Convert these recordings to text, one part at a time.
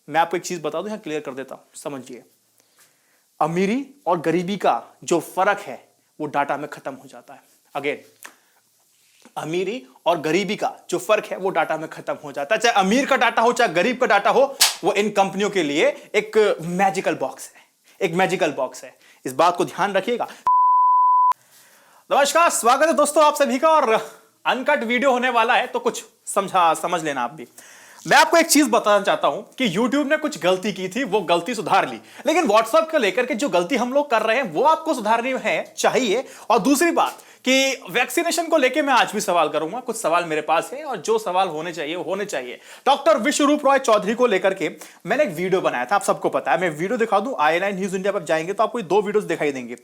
मैं आपको एक चीज बता दूं, यहां क्लियर कर देता हूं, समझिए। अमीरी और गरीबी का जो फर्क है वो डाटा में खत्म हो जाता है। अगेन, अमीरी और गरीबी का जो फर्क है वो डाटा में खत्म हो जाता है। चाहे अमीर का डाटा हो चाहे गरीब का डाटा हो, वो इन कंपनियों के लिए एक मैजिकल बॉक्स है, एक मैजिकल बॉक्स है। इस बात को ध्यान रखिएगा। नमस्कार, स्वागत है दोस्तों आप सभी का। और अनकट वीडियो होने वाला है तो कुछ समझ लेना आप भी। मैं आपको एक चीज बताना चाहता हूं कि YouTube ने कुछ गलती की थी, वो गलती सुधार ली, लेकिन WhatsApp को लेकर के जो गलती हम लोग कर रहे हैं वो आपको सुधारनी है चाहिए। और दूसरी बात कि वैक्सीनेशन को लेकर मैं आज भी सवाल करूंगा, कुछ सवाल मेरे पास है और जो सवाल होने चाहिए वो होने चाहिए। डॉक्टर विश्वरूप रॉय चौधरी को लेकर के मैंने एक वीडियो बनाया था, आप सबको पता है। मैं वीडियो दिखा दूं, INI न्यूज इंडिया पर जाएंगे तो आपको दो वीडियोस दिखाई देंगे।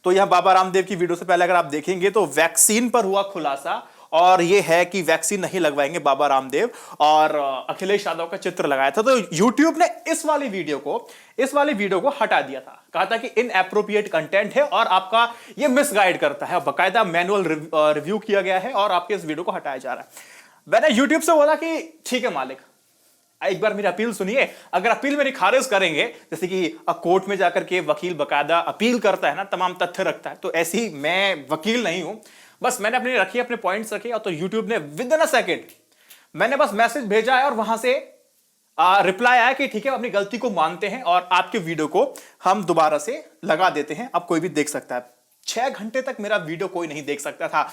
तो यहां बाबा रामदेव की वीडियो से पहले अगर आप देखेंगे तो वैक्सीन पर हुआ खुलासा, और यह है कि वैक्सीन नहीं लगवाएंगे बाबा रामदेव, और अखिलेश यादव का चित्र लगाया था। तो YouTube ने इस वाली वीडियो को हटा दिया था, कहा था कि इनएप्रोप्रिएट कंटेंट है और आपका ये मिसगाइड करता है। बाकायदा मैनुअल रिव्यू किया गया है और आपके इस वीडियो को हटाया जा रहा है। मैंने YouTube से बोला कि ठीक है मालिक, एक बार मेरी अपील सुनिए। अगर अपील मेरी खारिज करेंगे, जैसे कि कोर्ट में जाकर के वकील बकायदा अपील करता है ना, तमाम तथ्य रखता है, तो ऐसी मैं वकील नहीं हूं। बस मैंने अपने पॉइंट्स रखे, और तो YouTube ने विद इन अ सेकेंड मैंने बस मैसेज भेजा है और वहां से रिप्लाई आया कि ठीक है, अपनी गलती को मानते हैं और आपके वीडियो को हम दोबारा से लगा देते हैं, अब कोई भी देख सकता है। 6 घंटे तक मेरा वीडियो कोई नहीं देख सकता था,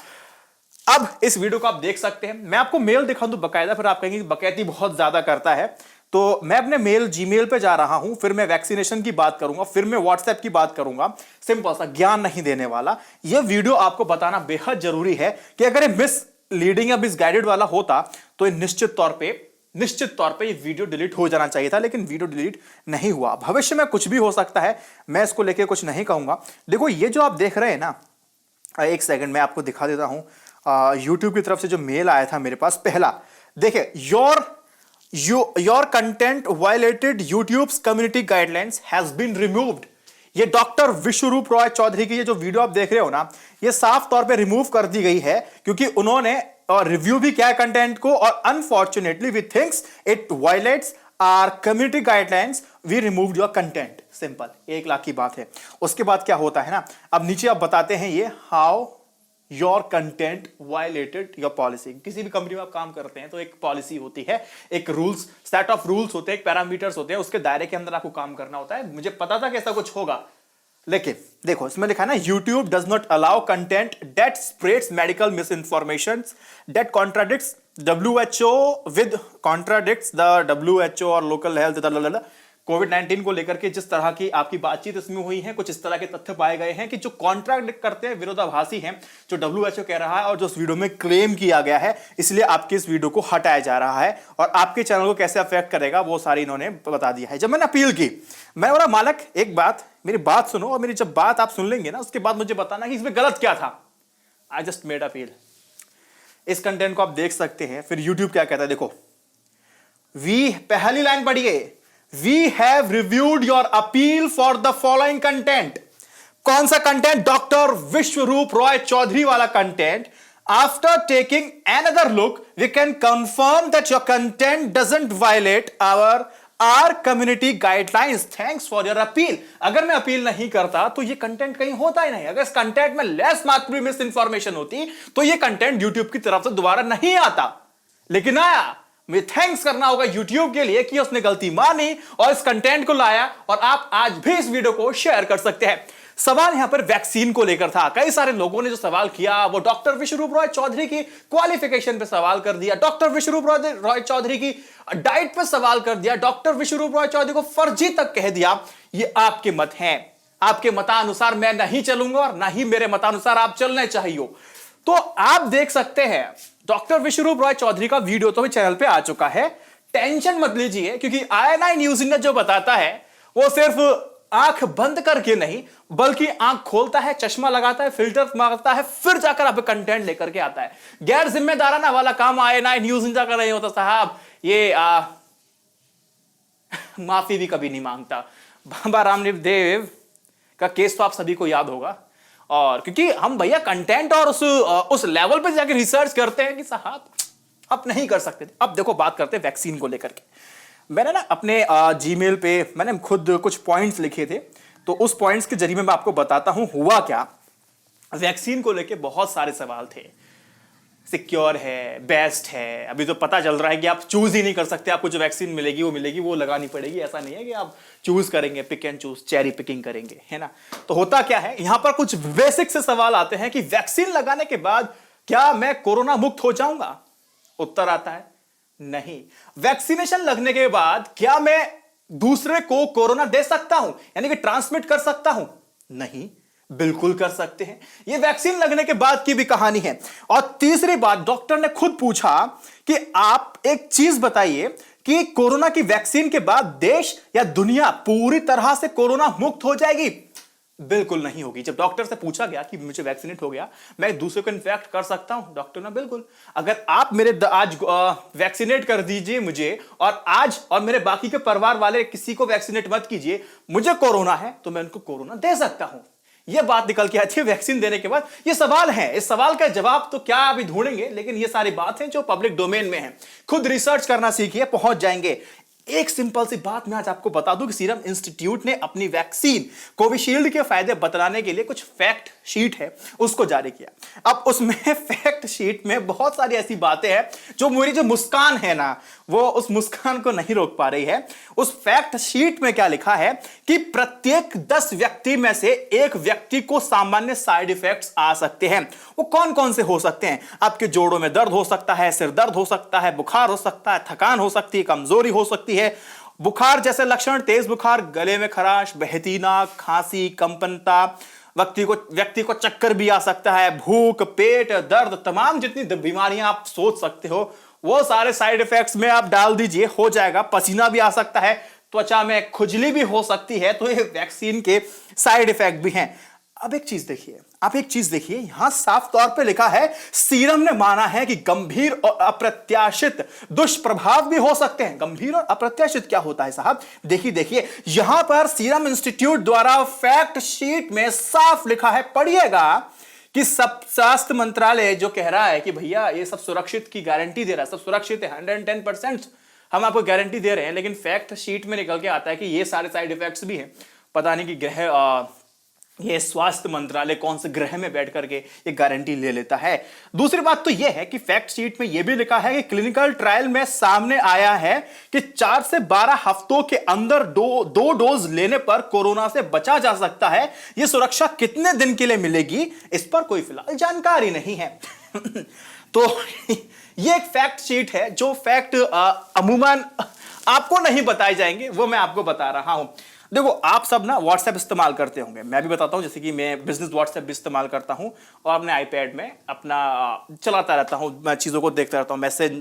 अब इस वीडियो को आप देख सकते हैं। मैं आपको मेल दिखा दूं बकायदा, फिर आप कहेंगे बकैती बहुत ज्यादा करता है। तो मैं अपने मेल जीमेल पे जा रहा हूं, फिर मैं वैक्सीनेशन की बात करूंगा, फिर मैं व्हाट्सएप की बात करूंगा। सिंपल सा, ज्ञान नहीं देने वाला। यह वीडियो आपको बताना बेहद जरूरी है कि अगर ये मिसलीडिंग या मिसगाइडेड वाला होता तो निश्चित तौर पे ये वीडियो डिलीट हो जाना चाहिए था, लेकिन वीडियो डिलीट नहीं हुआ। भविष्य में कुछ भी हो सकता है, मैं इसको लेकर कुछ नहीं कहूंगा। देखो, ये जो आप देख रहे हैं ना, एक सेकंड मैं आपको दिखा देता हूं। YouTube की तरफ से जो मेल आया था मेरे पास, पहला देखिए, your content violated YouTube's community guidelines has been removed. ये डॉक्टर विश्वरूप रॉय चौधरी की ये जो वीडियो आप देख रहे हो ना, ये साफ तौर पे रिमूव कर दी गई है, क्योंकि उन्होंने रिव्यू भी किया है कंटेंट को, और unfortunately we thinks it violates our community guidelines, we removed your content. Simple, 1 lakh की बात है। उसके बाद क्या होता है ना, अब नीचे आप बताते हैं ये how your content violated your policy. किसी भी कंपनी में आप काम करते हैं तो एक पॉलिसी होती है, एक रूल्स, सेट ऑफ रूल्स होते हैं, एक पैरामीटर्स होते हैं, उसके दायरे के अंदर आपको काम करना होता है। मुझे पता था कि ऐसा कुछ होगा, लेकिन देखो इसमें लिखा है ना, YouTube does not allow content that spreads medical misinformation that contradicts WHO with contradicts the WHO और local health। कोविड-19 को लेकर के जिस तरह की आपकी बातचीत इसमें हुई है, कुछ इस तरह के तथ्य पाए गए हैं कि जो कॉन्ट्राडिक्ट करते हैं, विरोधाभासी हैं, जो WHO कह रहा है और जो उस वीडियो में क्लेम किया गया है, इसलिए आपके इस वीडियो को हटाया जा रहा है। और आपके चैनल को कैसे अफेक्ट करेगा वो सारी इन्होंने बता दिया है। जब मैंने अपील की, मैं बोला मालक एक बात, मेरी बात सुनो, और मेरी जब बात आप सुन लेंगे ना, उसके बाद मुझे बताना कि इसमें गलत क्या था। I just made appeal. इस कंटेंट को आप देख सकते हैं। फिर YouTube क्या कहता है, देखो, पहली लाइन पढ़िए, We have reviewed your appeal for the following content। कौन सा कंटेंट? डॉक्टर विश्वरूप रॉय चौधरी वाला content. After taking another look, we can confirm that your content doesn't violate our community guidelines। Thanks for your appeal। अगर मैं appeal नहीं करता तो ये content कहीं होता ही नहीं। अगर इस कंटेंट में लेस मात्रा मिस इंफॉर्मेशन होती तो ये कंटेंट YouTube की तरफ से दोबारा नहीं आता, लेकिन आया। मुझे थैंक्स करना होगा YouTube के लिए कि उसने गलती मानी और इस कंटेंट को लाया, और आप आज भी इस वीडियो को शेयर कर सकते हैं। सवाल यहां पर वैक्सीन को लेकर था। कई सारे लोगों ने जो सवाल किया वो डॉक्टर विश्वरूप रॉय चौधरी की क्वालिफिकेशन पे सवाल कर दिया, डॉक्टर विश्वरूप रॉय चौधरी की डाइट पे सवाल कर दिया, डॉक्टर विश्वरूप रॉय चौधरी को फर्जी तक कह दिया। ये आपके मत हैं, आपके मतानुसार मैं नहीं चलूंगा और ना ही मेरे मतानुसार आप चलने चाहिए। तो आप देख सकते हैं डॉक्टर विश्वरूप रॉय चौधरी का वीडियो तो चैनल पे आ चुका है। टेंशन मत लीजिए, क्योंकि INI न्यूज इंडिया जो बताता है वो सिर्फ आंख बंद करके नहीं, बल्कि आंख खोलता है, चश्मा लगाता है, फिल्टर मारता है, फिर जाकर आप कंटेंट लेकर के आता है। गैर जिम्मेदाराना वाला काम INI न्यूज इंडिया का नहीं होता साहब। ये माफी भी कभी नहीं मांगता। बाबा रामदेव का केस तो आप सभी को याद होगा, और क्योंकि हम भैया कंटेंट और उस लेवल पे जाके रिसर्च करते हैं कि साहब आप नहीं कर सकते। अब देखो बात करते हैं वैक्सीन को लेकर के। मैंने ना अपने जीमेल पे मैंने खुद कुछ पॉइंट्स लिखे थे, तो उस पॉइंट्स के जरिए मैं आपको बताता हूं हुआ क्या। वैक्सीन को लेके बहुत सारे सवाल थे, सिक्योर है, बेस्ट है। अभी तो पता चल रहा है कि आप चूज ही नहीं कर सकते, आपको जो वैक्सीन मिलेगी वो मिलेगी, वो लगानी पड़ेगी। ऐसा नहीं है कि आप चूज करेंगे, pick and choose, cherry picking करेंगे, है ना। तो होता क्या है, यहां पर कुछ बेसिक से सवाल आते हैं कि वैक्सीन लगाने के बाद क्या मैं कोरोना मुक्त हो जाऊंगा? उत्तर आता है नहीं। वैक्सीनेशन लगने के बाद क्या मैं दूसरे को कोरोना दे सकता हूं, यानी कि ट्रांसमिट कर सकता हूं? नहीं, बिल्कुल कर सकते हैं। यह वैक्सीन लगने के बाद की भी कहानी है। और तीसरी बात, डॉक्टर ने खुद पूछा कि आप एक चीज बताइए कि कोरोना की वैक्सीन के बाद देश या दुनिया पूरी तरह से कोरोना मुक्त हो जाएगी? बिल्कुल नहीं होगी। जब डॉक्टर से पूछा गया कि मुझे वैक्सीनेट हो गया, मैं दूसरे को इन्फेक्ट कर सकता हूं? डॉक्टर ने बिल्कुल। अगर आप मेरे आज वैक्सीनेट कर दीजिए मुझे, और आज और मेरे बाकी के परिवार वाले किसी को वैक्सीनेट मत कीजिए, मुझे कोरोना है तो मैं उनको कोरोना दे सकता हूं। यह बात निकल के आती है वैक्सीन देने के बाद। ये सवाल है, इस सवाल का जवाब तो क्या अभी ढूंढेंगे, लेकिन ये सारी बात है जो पब्लिक डोमेन में है। खुद रिसर्च करना सीखिए, पहुंच जाएंगे। एक सिंपल सी बात मैं आज आपको बता दूं कि सीरम इंस्टीट्यूट ने अपनी वैक्सीन कोविशील्ड के फायदे बतलाने के लिए कुछ फैक्ट शीट है, उसको जारी किया। अब उसमें फैक्ट शीट में बहुत सारी ऐसी बातें हैं जो मेरी जो मुस्कान है ना, वो उस मुस्कान को नहीं रोक पा रही है। उस फैक्ट शीट में क्या लिखा है कि प्रत्येक 10 व्यक्ति में से एक व्यक्ति को सामान्य साइड इफेक्ट्स आ सकते हैं। वो कौन कौन से हो सकते हैं? आपके जोड़ों में दर्द हो सकता है, सिर दर्द हो सकता है, बुखार हो सकता है, थकान हो सकती है, कमजोरी हो सकती है। बुखार जैसे लक्षण, तेज बुखार, गले में खराश, बहती नाक, खांसी, कंपनता, व्यक्ति को चक्कर भी आ सकता है, भूख, पेट दर्द, तमाम जितनी बीमारियां आप सोच सकते हो वो सारे साइड इफेक्ट्स में आप डाल दीजिए, हो जाएगा। पसीना भी आ सकता है, त्वचा में खुजली भी हो सकती है, तो ये वैक्सीन के साइड इफेक्ट भी हैं। अब एक चीज देखिए, यहां साफ तौर पे लिखा है सीरम ने माना है कि गंभीर और अप्रत्याशित दुष्प्रभाव भी हो सकते हैं। गंभीर और अप्रत्याशित क्या होता है साहब? देखिए यहां पर सीरम इंस्टीट्यूट द्वारा फैक्ट शीट में साफ लिखा है, पढ़िएगा, कि सब स्वास्थ्य मंत्रालय जो कह रहा है कि भैया ये सब सुरक्षित की गारंटी दे रहा है, सब सुरक्षित है, 110% हम आपको गारंटी दे रहे हैं, लेकिन फैक्ट शीट में निकल के आता है कि ये सारे साइड इफेक्ट्स भी हैं। पता नहीं कि ये स्वास्थ्य मंत्रालय कौन से ग्रह में बैठ करके ये गारंटी ले लेता है। दूसरी बात तो ये है कि फैक्ट शीट में ये भी लिखा है कि क्लिनिकल ट्रायल में सामने आया है कि 4 से 12 हफ्तों के अंदर दो डोज लेने पर कोरोना से बचा जा सकता है। ये सुरक्षा कितने दिन के लिए मिलेगी, इस पर कोई फिलहाल जानकारी नहीं है। तो ये एक फैक्ट शीट है, जो फैक्ट अमूमन आपको नहीं बताए जाएंगे, वो मैं आपको बता रहा हूं। देखो, आप सब ना व्हाट्सएप इस्तेमाल करते होंगे, मैं भी बताता हूं, जैसे कि मैं बिजनेस व्हाट्सएप भी इस्तेमाल करता हूं और अपने आईपैड में अपना चलाता रहता हूं, मैं चीज़ों को देखता रहता हूं,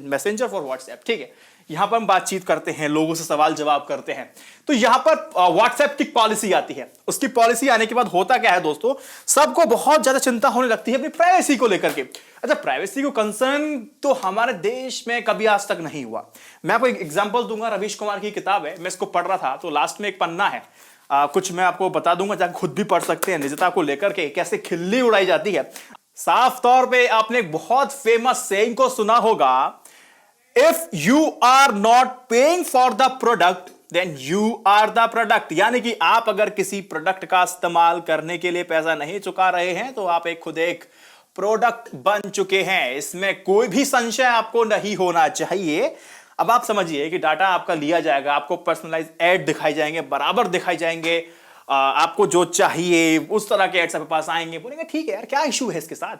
मैसेंजर फॉर व्हाट्सएप, ठीक है। यहां पर हम बातचीत करते हैं, लोगों से सवाल जवाब करते हैं। तो यहां पर व्हाट्सएप की पॉलिसी आती है। उसकी पॉलिसी आने के बाद होता क्या है दोस्तों, सबको बहुत ज्यादा चिंता होने लगती है अपनी प्राइवेसी को लेकर के। अच्छा, प्राइवेसी को कंसर्न तो हमारे देश में कभी आज तक नहीं हुआ। मैं आपको एक एग्जांपल दूंगा, रवीश कुमार की किताब है, मैं इसको पढ़ रहा था, तो लास्ट में एक पन्ना है, कुछ मैं आपको बता दूंगा, जहां खुद भी पढ़ सकते हैं, निजता को लेकर के कैसे खिल्ली उड़ाई जाती है। साफ तौर पे आपने एक बहुत फेमस सेइंग को सुना होगा, if you are not paying for the product then you are the product. यानी कि आप अगर किसी प्रोडक्ट का इस्तेमाल करने के लिए पैसा नहीं चुका रहे हैं तो आप खुद एक प्रोडक्ट बन चुके हैं। इसमें कोई भी संशय आपको नहीं होना चाहिए। अब आप समझिए कि डाटा आपका लिया जाएगा, आपको पर्सनलाइज ऐड दिखाई जाएंगे, बराबर दिखाई जाएंगे, आपको जो चाहिए उस तरह के एड्स आपके पास आएंगे। बोलेंगे ठीक है यार, क्या इशू है इसके साथ?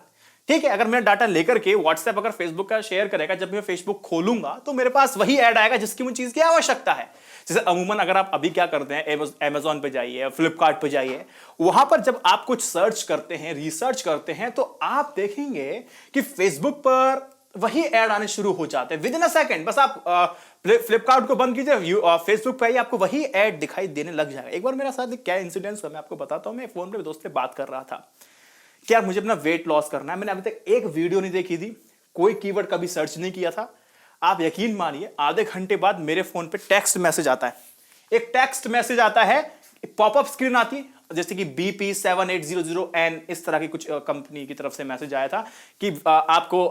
ठीक है, अगर मेरा डाटा लेकर के व्हाट्सएप अगर फेसबुक का शेयर करेगा, जब मैं फेसबुक खोलूंगा तो मेरे पास वही ऐड आएगा जिसकी मुझे चीज की आवश्यकता है। जैसे अमूमन अगर आप अभी क्या करते हैं, अमेजॉन पे जाइए, फ्लिपकार्ट पे जाइए, वहां पर जब आप कुछ सर्च करते हैं, रिसर्च करते हैं, तो आप देखेंगे कि फेसबुक पर वही ऐड आने शुरू हो जाते हैं विद इन अ सेकंड। बस आप फ्लिपकार्ट को बंद कीजिए, फेसबुक पे ही आपको वही ऐड दिखाई देने लग जाएगा। एक बार मेरे साथ क्या इंसिडेंस हुआ, मैं आपको बताता हूं। मैं फोन पे दोस्त से बात कर रहा था कि यार मुझे अपना वेट लॉस करना है। मैंने अभी तक एक वीडियो नहीं देखी थी, कोई कीवर्ड कभी सर्च नहीं किया था। आप यकीन मानिए, आधे घंटे बाद मेरे फोन पे टेक्स्ट मैसेज आता है, एक टेक्स्ट मैसेज आता है, पॉपअप स्क्रीन आती है, जैसे कि BP7800N इस तरह की कुछ कंपनी की तरफ से मैसेज आया था कि आपको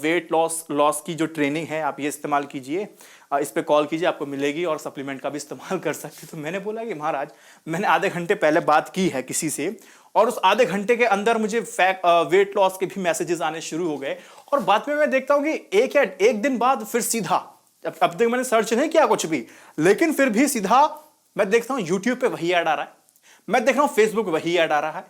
वेट लॉस की जो ट्रेनिंग है आप ये इस्तेमाल कीजिए, इस पे कॉल कीजिए, आपको मिलेगी और सप्लीमेंट का भी इस्तेमाल कर सकते। तो मैंने बोला कि महाराज मैंने आधे घंटे पहले बात की है किसी से और उस आधे घंटे के अंदर मुझे वेट लॉस के भी मैसेजेस आने शुरू हो गए और बाद में मैं देखता हूं कि एक दिन बाद फिर सीधा, अब तक मैंने सर्च नहीं किया कुछ भी, लेकिन फिर भी सीधा मैं देखता हूं यूट्यूब पे वही ऐड आ रहा है, मैं देख रहा हूं फेसबुक वही ऐड आ रहा है,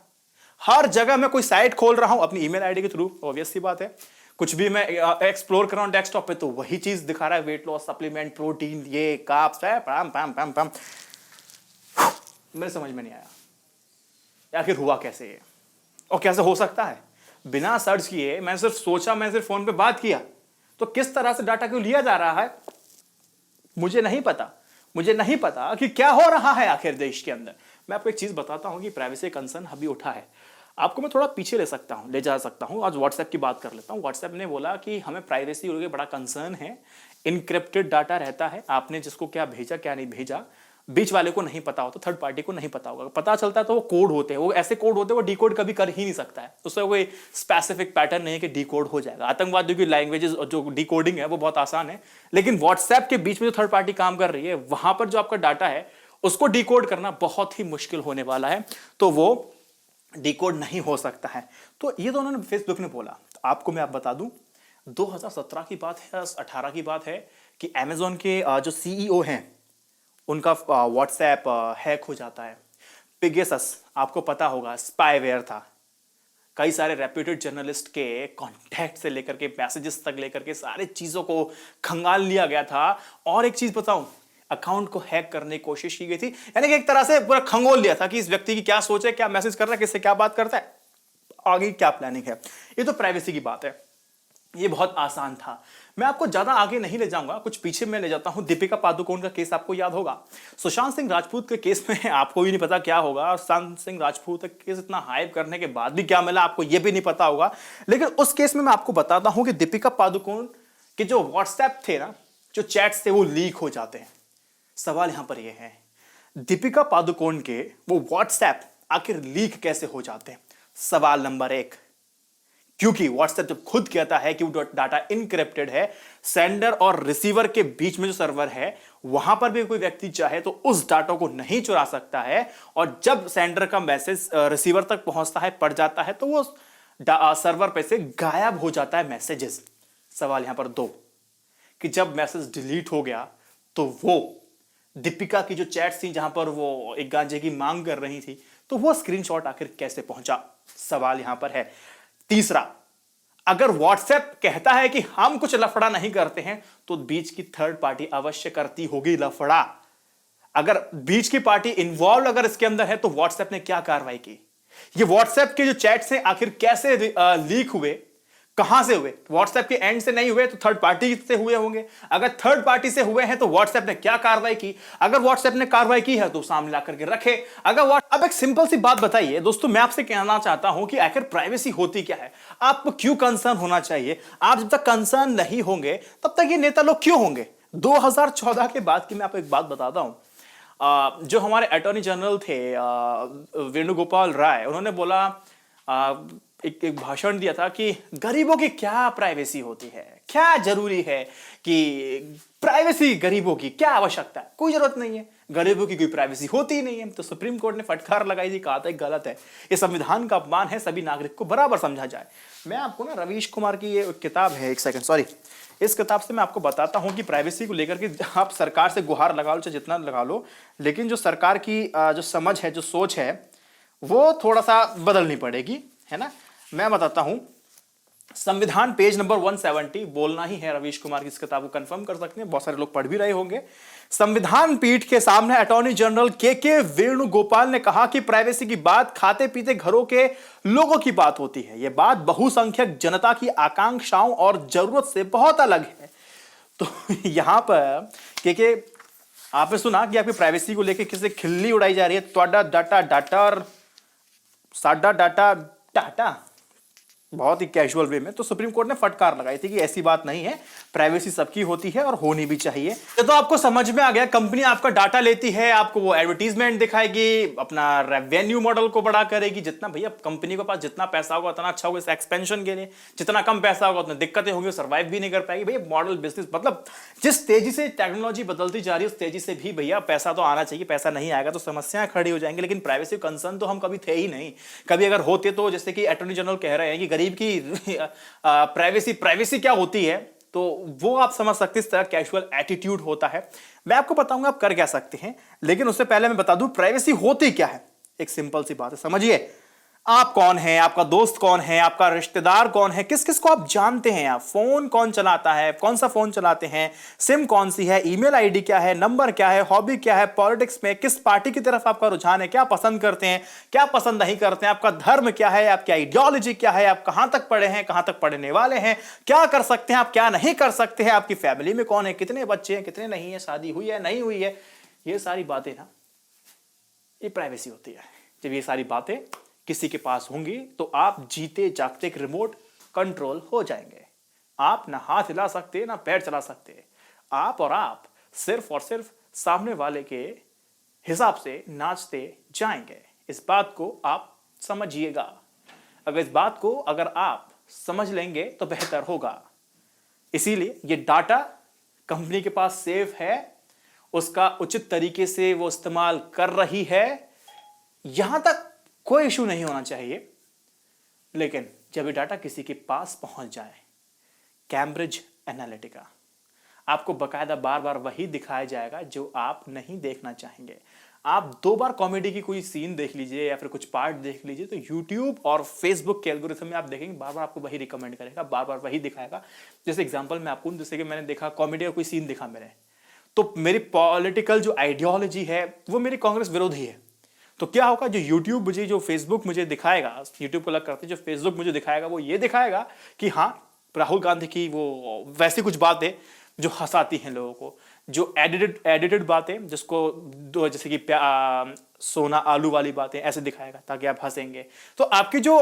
हर जगह मैं कोई साइट खोल रहा हूं अपनी ईमेल आईडी के थ्रू, ऑब्वियस सी बात है, कुछ भी मैं एक्सप्लोर कर रहा हूं डेस्कटॉप पे तो वही चीज दिखा रहा है, वेट लॉस सप्लीमेंट, प्रोटीन, ये कार्ब्स है, पम पम पम पम। मेरे समझ में नहीं आया आखिर हुआ कैसे ये और कैसे हो सकता है। बिना सर्च किए मैंने सिर्फ सोचा, मैंने सिर्फ फोन पे बात किया, तो किस तरह से डाटा क्यों लिया जा रहा है मुझे नहीं पता। मुझे नहीं पता कि क्या हो रहा है आखिर देश के अंदर। मैं आपको एक चीज बताता हूं कि प्राइवेसी कंसर्न अभी उठा है, आपको मैं थोड़ा पीछे ले जा सकता हूं। आज व्हाट्सएप की बात कर लेता हूं। व्हाट्सएप ने बोला कि हमें प्राइवेसी को बड़ा कंसर्न है, इनक्रिप्टेड डाटा रहता है, आपने जिसको क्या भेजा क्या नहीं भेजा बीच वाले को नहीं पता होता, थर्ड पार्टी को नहीं पता होगा, पता चलता है तो वो कोड होते हैं, वो ऐसे कोड होते हैं वो डिकोड कभी कर ही नहीं सकता है, उसका कोई स्पेसिफिक पैटर्न नहीं है कि डिकोड हो जाएगा। आतंकवादियों की लैंग्वेजेस जो डिकोडिंग है वो बहुत आसान है, लेकिन व्हाट्सएप के बीच में जो थर्ड पार्टी काम कर रही है वहां पर जो आपका डाटा है उसको डिकोड करना बहुत ही मुश्किल होने वाला है, तो वो डिकोड नहीं हो सकता है। तो ये तो उन्होंने फेसबुक ने बोला। तो आपको मैं बता दूं 2017 की बात है, 18 की बात है कि अमेजोन के जो सीईओ हैं उनका व्हाट्सएप हैक हो जाता है। पेगासस आपको पता होगा स्पाईवेयर था, कई सारे रेप्यूटेड जर्नलिस्ट के कॉन्टैक्ट से लेकर के मैसेजेस तक लेकर के सारे चीजों को खंगाल लिया गया था। और एक चीज बताऊं, अकाउंट को हैक करने की कोशिश की गई थी, यानी कि एक तरह से पूरा खंगोल लिया था कि इस व्यक्ति की क्या सोच है, क्या मैसेज कर रहा है, किससे क्या बात करता है, आगे क्या प्लानिंग है। ये तो प्राइवेसी की बात है, ये बहुत आसान था। मैं आपको ज्यादा आगे नहीं ले जाऊंगा, कुछ पीछे मैं ले जाता हूं। दीपिका पादुकोण का केस आपको याद होगा, सुशांत सिंह राजपूत के केस में आपको भी नहीं पता क्या होगा, सुशांत सिंह राजपूत का केस इतना हाइप करने के बाद भी क्या मिला आपको ये भी नहीं पता होगा। लेकिन उस केस में मैं आपको बताता हूं कि दीपिका पादुकोण के जो व्हाट्सएप थे ना, जो चैट्स थे वो लीक हो जाते हैं। सवाल यहां पर यह है, दीपिका पादुकोण के वो व्हाट्सएप आखिर लीक कैसे हो जाते हैं? सवाल नंबर 1, क्योंकि व्हाट्सएप जब खुद कहता है कि वो डाटा इनक्रिप्टेड है, सेंडर और रिसीवर के बीच में जो सर्वर है वहां पर भी कोई व्यक्ति चाहे तो उस डाटा को नहीं चुरा सकता है, और जब सेंडर का मैसेज रिसीवर तक पहुंचता है, पढ़ जाता है, तो वो सर्वर पे से गायब हो जाता है मैसेजेस। सवाल यहां पर 2 कि जब मैसेज डिलीट हो गया तो वो दीपिका की जो चैट थी जहां पर वो एक गांजे की मांग कर रही थी, तो वो स्क्रीनशॉट आखिर कैसे पहुंचा? सवाल यहां पर है। तीसरा, अगर व्हाट्सएप कहता है कि हम कुछ लफड़ा नहीं करते हैं, तो बीच की थर्ड पार्टी अवश्य करती होगी लफड़ा। अगर बीच की पार्टी इन्वॉल्व अगर इसके अंदर है तो व्हाट्सएप ने क्या कार्रवाई की? ये व्हाट्सएप के जो चैट्स हैं आखिर कैसे लीक हुए, कहां से हुए? व्हाट्सएप के एंड से नहीं हुए तो थर्ड पार्टी से हुए होंगे। अगर थर्ड पार्टी से हुए हैं तो व्हाट्सएप ने क्या कार्रवाई की? अगर व्हाट्सएप ने कार्रवाई की है तो सामने ला करके रखे। अगर अब एक सिंपल सी बात बताइए दोस्तों, मैं आपसे कहना चाहता हूं कि आखिर प्राइवेसी होती क्या है, आपको क्यों कंसर्न होना चाहिए? आप जब तक कंसर्न नहीं होंगे तब तक ये नेता लोग क्यों होंगे? 2014 के बाद की मैं आपको एक बात बताता हूं। जो हमारे अटॉर्नी जनरल थे वेणुगोपाल राय, उन्होंने बोला, एक भाषण दिया था कि गरीबों की क्या प्राइवेसी होती है, क्या जरूरी है कि प्राइवेसी, गरीबों की क्या आवश्यकता है, कोई जरूरत नहीं है, गरीबों की कोई प्राइवेसी होती ही नहीं है। तो सुप्रीम कोर्ट ने फटकार लगाई थी, कहा था गलत है, ये संविधान का अपमान है, सभी नागरिक को बराबर समझा जाए। मैं आपको ना रवीश कुमार की ये किताब है, एक सेकंड सॉरी, इस किताब से मैं आपको बताता हूं कि प्राइवेसी को लेकर के आप सरकार से गुहार लगा लो चाहे जितना लगा लो, लेकिन जो सरकार की जो समझ है, जो सोच है, वो थोड़ा सा बदलनी पड़ेगी, है ना। मैं बताता हूं, संविधान पेज नंबर 170, बोलना ही है रवीश कुमार की इस किताब को कंफर्म कर सकते हैं, बहुत सारे लोग पढ़ भी रहे होंगे। संविधान पीठ के सामने अटॉर्नी जनरल के वेणुगोपाल ने कहा कि प्राइवेसी की बात खाते पीते घरों के लोगों की बात होती है, यह बात बहुसंख्यक जनता की आकांक्षाओं और जरूरत से बहुत अलग है। तो यहां पर के आपने सुना कि आपकी प्राइवेसी को लेकर किसी खिल्ली उड़ाई जा रही है, ਤੁਹਾਡਾ डाटा डाटा और साडा डाटा टाटा, बहुत ही कैजुअल वे में, तो सुप्रीम कोर्ट ने फटकार लगाई थी कि ऐसी बात नहीं है, प्राइवेसी सबकी होती है और होनी भी चाहिए। ये तो आपको समझ में आ गया, कंपनी आपका डाटा लेती है, आपको वो एडवर्टीजमेंट दिखाएगी, अपना रेवेन्यू मॉडल को बड़ा करेगी। जितना भैया कंपनी के पास जितना पैसा होगा उतना अच्छा होगा इस एक्सपेंशन के लिए, जितना कम पैसा होगा उतनी दिक्कतें होंगी, सर्वाइव भी नहीं कर पाएगी। भैया मॉडल बिजनेस, मतलब जिस तेजी से टेक्नोलॉजी बदलती जा रही है उस तेजी से भी भैया पैसा तो आना चाहिए, पैसा नहीं आएगा तो समस्याएं खड़ी हो जाएंगी। लेकिन प्राइवेसी कंसर्न तो हम कभी थे ही नहीं। कभी अगर होते तो जैसे कि अटॉर्नी जनरल कह रहे हैं कि गरीब की प्राइवेसी क्या होती है, तो वो आप समझ सकते हैं, इस तरह कैजुअल एटीट्यूड होता है। मैं आपको बताऊंगा आप कर क्या सकते हैं, लेकिन उससे पहले मैं बता दूं प्राइवेसी होती क्या है। एक सिंपल सी बात है, समझिए। आप कौन है, आपका दोस्त कौन है, आपका रिश्तेदार कौन है, किस किस को आप जानते हैं, आप फोन कौन चलाता है, कौन सा फोन चलाते हैं, सिम कौन सी है, ईमेल आईडी क्या है, नंबर क्या है, हॉबी क्या है, पॉलिटिक्स में किस पार्टी की तरफ आपका रुझान है, क्या पसंद करते हैं, क्या पसंद नहीं करते हैं, आपका धर्म क्या है, आपकी आइडियोलॉजी क्या है, आप कहां तक पढ़े हैं, कहां तक पढ़ने वाले हैं, क्या कर सकते हैं, आप क्या नहीं कर सकते हैं, आपकी फैमिली में कौन है, कितने बच्चे हैं, कितने नहीं है, शादी हुई है नहीं हुई है, ये सारी बातें ना, ये प्राइवेसी होती है। जब ये सारी बातें किसी के पास होंगी तो आप जीते जागते एक रिमोट कंट्रोल हो जाएंगे। आप ना हाथ हिला सकते ना पैर चला सकते, आप और आप सिर्फ और सिर्फ सामने वाले के हिसाब से नाचते जाएंगे। इस बात को आप समझिएगा। अगर इस बात को अगर आप समझ लेंगे तो बेहतर होगा। इसीलिए ये डाटा कंपनी के पास सेफ है, उसका उचित तरीके से वो इस्तेमाल कर रही है, यहां तक कोई इशू नहीं होना चाहिए। लेकिन जब ये डाटा किसी के पास पहुंच जाए, कैम्ब्रिज एनालिटिका आपको बकायदा बार बार वही दिखाया जाएगा जो आप नहीं देखना चाहेंगे। आप 2 बार कॉमेडी की कोई सीन देख लीजिए या फिर कुछ पार्ट देख लीजिए तो यूट्यूब और फेसबुक के एल्गोरिथम में आप देखेंगे बार बार आपको वही रिकमेंड करेगा, बार बार वही दिखाएगा। जैसे एग्जांपल मैं आपको, जैसे कि मैंने देखा कॉमेडी का कोई सीन दिखा मेरे, तो मेरी पॉलिटिकल जो आइडियोलॉजी है वो मेरी कांग्रेस विरोधी है, तो क्या होगा, जो यूट्यूब मुझे, जो फेसबुक मुझे दिखाएगा, यूट्यूब को अलग करते जो फेसबुक मुझे दिखाएगा वो ये दिखाएगा कि हाँ राहुल गांधी की वो वैसी कुछ बातें जो हंसाती हैं लोगों को, जो एडिटेड बातें जिसको जैसे कि सोना आलू वाली बातें ऐसे दिखाएगा ताकि आप हंसेंगे। तो आपकी जो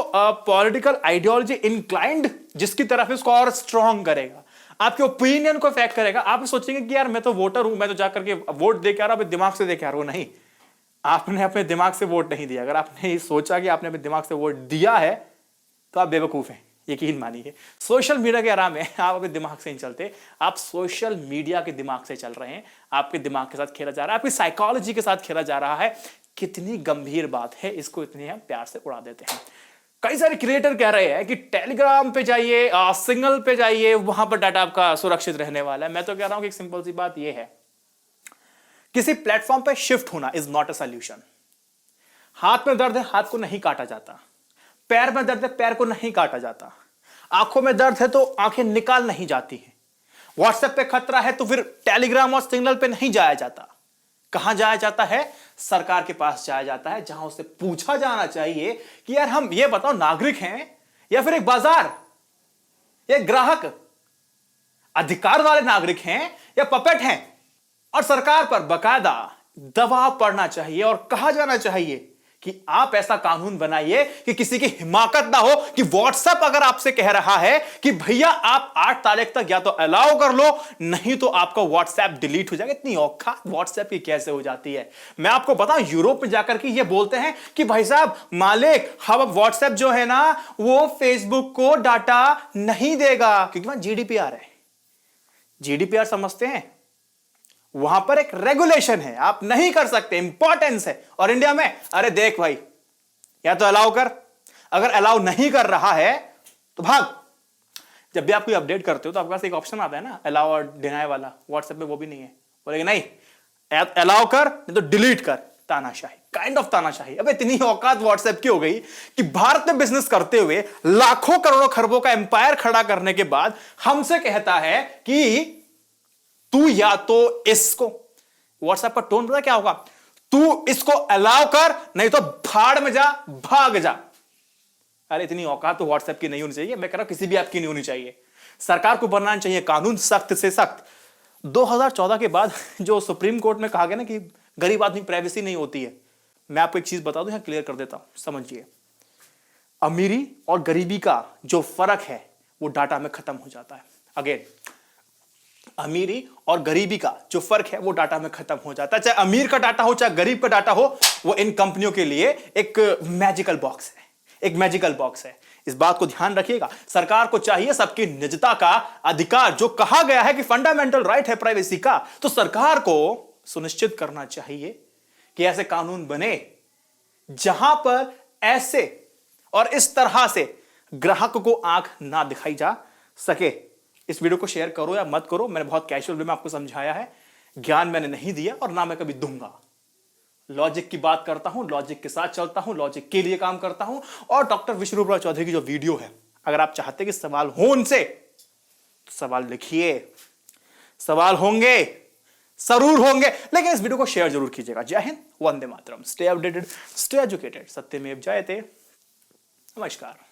पॉलिटिकल आइडियोलॉजी इंक्लाइंड जिसकी तरफ है उसको और स्ट्रांग करेगा, आपके ओपिनियन को इफेक्ट करेगा। आप सोचेंगे कि यार मैं तो वोटर हूं, मैं तो जाकर के वोट दे के आ रहा हूं, दिमाग से दे के आ रहा हूं। नहीं, आपने अपने दिमाग से वोट नहीं दिया। अगर आपने सोचा कि आपने अपने दिमाग से वोट दिया है तो आप बेवकूफ हैं, यकीन मानिए। सोशल मीडिया के आराम है, आप अपने दिमाग से नहीं चलते, आप सोशल मीडिया के दिमाग से चल रहे हैं। आपके दिमाग के साथ खेला जा रहा है, आपकी साइकोलॉजी के साथ खेला जा रहा है। कितनी गंभीर बात है, इसको इतने हम प्यार से उड़ा देते हैं। कई सारे क्रिएटर कह रहे हैं कि टेलीग्राम पे जाइए, सिग्नल पे जाइए, वहां पर डाटा आपका सुरक्षित रहने वाला है। मैं तो कह रहा हूं कि एक सिंपल सी बात यह है, किसी प्लेटफॉर्म पे शिफ्ट होना इज नॉट अ सॉल्यूशन। हाथ में दर्द है, हाथ को नहीं काटा जाता। पैर में दर्द है, पैर को नहीं काटा जाता। आंखों में दर्द है तो आंखें निकाल नहीं जाती हैं। व्हाट्सएप पे खतरा है तो फिर टेलीग्राम और सिग्नल पे नहीं जाया जाता। कहां जाया जाता है? सरकार के पास जाया जाता है, जहां उससे पूछा जाना चाहिए कि यार हम ये बताओ नागरिक हैं या फिर एक बाजार या ग्राहक, अधिकार वाले नागरिक हैं या पपेट हैं। और सरकार पर बकायदा दबाव पड़ना चाहिए और कहा जाना चाहिए कि आप ऐसा कानून बनाइए कि किसी की हिमाकत ना हो कि व्हाट्सएप अगर आपसे कह रहा है कि भैया आप 8 तारीख तक या तो अलाउ कर लो, नहीं तो आपका व्हाट्सएप डिलीट हो जाएगा। इतनी औकात व्हाट्सएप की कैसे हो जाती है? मैं आपको बताऊं, यूरोप में जाकर के ये बोलते हैं कि भाई साहब मालिक, हम व्हाट्सएप जो है ना वो फेसबुक को डाटा नहीं देगा, क्योंकि वहां जीडीपीआर है। जीडीपीआर समझते हैं? वहां पर एक रेगुलेशन है, आप नहीं कर सकते, इंपॉर्टेंस है। और इंडिया में अरे देख भाई, या तो अलाउ कर, अगर अलाउ नहीं कर रहा है तो भाग। जब भी आप कोई अपडेट करते हो तो आपके पास एक ऑप्शन आता है ना, अलाउ और डिनाई वाला। व्हाट्सएप में वो भी नहीं है, बोलेगा नहीं अलाउ कर नहीं तो डिलीट कर। तानाशाही, काइंड ऑफ तानाशाही। अब इतनी औकात व्हाट्सएप की हो गई कि भारत में बिजनेस करते हुए लाखों करोड़ों खरबों का एम्पायर खड़ा करने के बाद हमसे कहता है कि तू या तो इसको, व्हाट्सएप का टोन पता क्या होगा, तू इसको अलाउ कर नहीं तो भाड़ में जा, भाग जा। अरे इतनी औकात तो व्हाट्सएप की नहीं होनी चाहिए। मैं कह रहा हूं किसी भी ऐप की नहीं होनी चाहिए। सरकार को बनाना चाहिए कानून सख्त से सख्त। 2014 के बाद जो सुप्रीम कोर्ट में कहा गया ना कि गरीब आदमी प्राइवेसी नहीं होती है, मैं आपको एक चीज बता दूं, यहां क्लियर कर देता हूं, समझिए। अमीरी और गरीबी का जो फर्क है वो डाटा में खत्म हो जाता है। अगेन, अमीरी और गरीबी का जो फर्क है वो डाटा में खत्म हो जाता है। चाहे अमीर का डाटा हो चाहे गरीब का डाटा हो, वो इन कंपनियों के लिए एक मैजिकल बॉक्स है, एक मैजिकल बॉक्स है। इस बात को ध्यान रखिएगा। सरकार को चाहिए सबकी निजता का अधिकार, जो कहा गया है कि फंडामेंटल राइट है प्राइवेसी का, तो सरकार को सुनिश्चित करना चाहिए कि ऐसे कानून बने जहां पर ऐसे और इस तरह से ग्राहक को आंख ना दिखाई जा सके। इस वीडियो को शेयर करो या मत करो, मैंने बहुत कैजुअल वे में आपको समझाया है, ज्ञान मैंने नहीं दिया और ना मैं कभी दूंगा। लॉजिक की बात करता हूं, लॉजिक के साथ चलता हूं, लॉजिक के लिए काम करता हूं। और डॉक्टर विष्णुप्रभा चौधरी की जो वीडियो है, अगर आप चाहते कि सवाल हो उनसे, तो सवाल लिखिए, सवाल होंगे, जरूर होंगे, लेकिन इस वीडियो को शेयर जरूर कीजिएगा। जय Hind, Vande Mataram, stay updated, stay educated, सत्यमेव जयते। नमस्कार।